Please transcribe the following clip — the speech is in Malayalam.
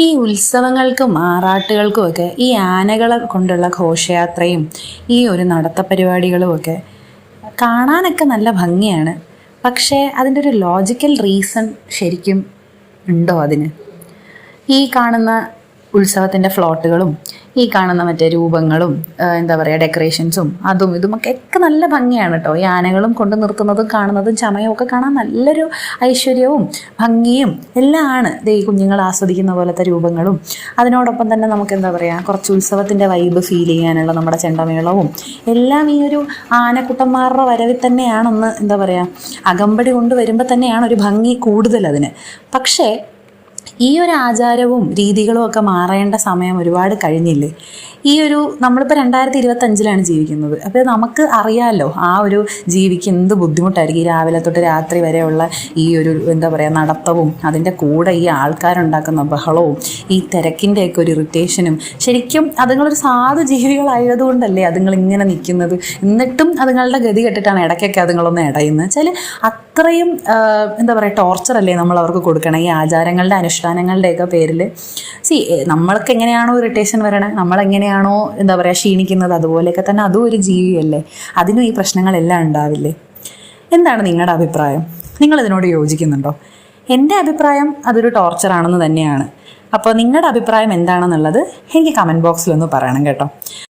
ഈ ഉത്സവങ്ങൾക്കും ആറാട്ടുകൾക്കുമൊക്കെ ഈ ആനകളെ കൊണ്ടുള്ള ഘോഷയാത്രയും ഈ ഒരു നടത്തപ്പരിപാടികളുമൊക്കെ കാണാനൊക്കെ നല്ല ഭംഗിയാണ്. പക്ഷേ അതിൻ്റെ ഒരു ലോജിക്കൽ റീസൺ ശരിക്കും ഉണ്ടോ അതിന്? ഈ കാണുന്ന ഉത്സവത്തിൻ്റെ ഫ്ലോട്ടുകളും ഈ കാണുന്ന മറ്റേ രൂപങ്ങളും എന്താ പറയുക ഡെക്കറേഷൻസും അതും ഇതുമൊക്കെ നല്ല ഭംഗിയാണ് കേട്ടോ. ഈ ആനകളും കൊണ്ട് നിർത്തുന്നതും കാണുന്നതും ചമയവും ഒക്കെ കാണാൻ നല്ലൊരു ഐശ്വര്യവും ഭംഗിയും എല്ലാം ആണ്. ഈ കുഞ്ഞുങ്ങൾ ആസ്വദിക്കുന്ന പോലത്തെ രൂപങ്ങളും അതിനോടൊപ്പം തന്നെ നമുക്ക് എന്താ പറയുക കുറച്ച് ഉത്സവത്തിൻ്റെ വൈബ് ഫീൽ ചെയ്യാനുള്ള നമ്മുടെ ചെണ്ടമേളവും എല്ലാം ഈ ഒരു ആനക്കുട്ടന്മാരുടെ വരവിൽ തന്നെയാണെന്ന് എന്താ പറയുക അകമ്പടി കൊണ്ട് വരുമ്പോൾ തന്നെയാണ് ഒരു ഭംഗി കൂടുതൽ അതിന്. പക്ഷേ ഈ ഒരു ആചാരവും രീതികളും ഒക്കെ മാറേണ്ട സമയം ഒരുപാട് കഴിഞ്ഞില്ലേ? ഈ ഒരു നമ്മളിപ്പോൾ 2025 ജീവിക്കുന്നത്. അപ്പോൾ നമുക്ക് അറിയാമല്ലോ ആ ഒരു ജീവിക്ക് എന്ത് ബുദ്ധിമുട്ടായിരിക്കും ഈ രാവിലെ തൊട്ട് രാത്രി വരെയുള്ള ഈ ഒരു എന്താ പറയുക നടത്തവും അതിൻ്റെ കൂടെ ഈ ആൾക്കാരുണ്ടാക്കുന്ന ബഹളവും ഈ തിരക്കിൻ്റെയൊക്കെ ഒരു ഇറിറ്റേഷനും. ശരിക്കും അതുങ്ങളൊരു സാധു ജീവികളായതുകൊണ്ടല്ലേ അതുങ്ങൾ ഇങ്ങനെ നിൽക്കുന്നത്. എന്നിട്ടും അതുങ്ങളുടെ ഗതി കെട്ടിട്ടാണ് ഇടയ്ക്കൊക്കെ അതുങ്ങളൊന്ന് ഇടയുന്നത് വെച്ചാൽ അത്രയും എന്താ പറയുക ടോർച്ചറല്ലേ നമ്മൾ അവർക്ക് കൊടുക്കണം ഈ ആചാരങ്ങളുടെ അനുഷ്ഠാനങ്ങളുടെയൊക്കെ പേരിൽ. നമ്മൾക്ക് എങ്ങനെയാണോ ഇറിറ്റേഷൻ വരണേ, നമ്മളെങ്ങനെയാണോ എന്താ പറയുക ക്ഷീണിക്കുന്നത്, അതുപോലെയൊക്കെ തന്നെ അതും ഒരു ജീവിയല്ലേ, അതിനും ഈ പ്രശ്നങ്ങളെല്ലാം ഉണ്ടാവില്ലേ? എന്താണ് നിങ്ങളുടെ അഭിപ്രായം? നിങ്ങളിതിനോട് യോജിക്കുന്നുണ്ടോ? എൻ്റെ അഭിപ്രായം അതൊരു ടോർച്ചറാണെന്ന് തന്നെയാണ്. അപ്പോൾ നിങ്ങളുടെ അഭിപ്രായം എന്താണെന്നുള്ളത് എനിക്ക് കമൻറ്റ് ബോക്സിലൊന്ന് പറയണം കേട്ടോ.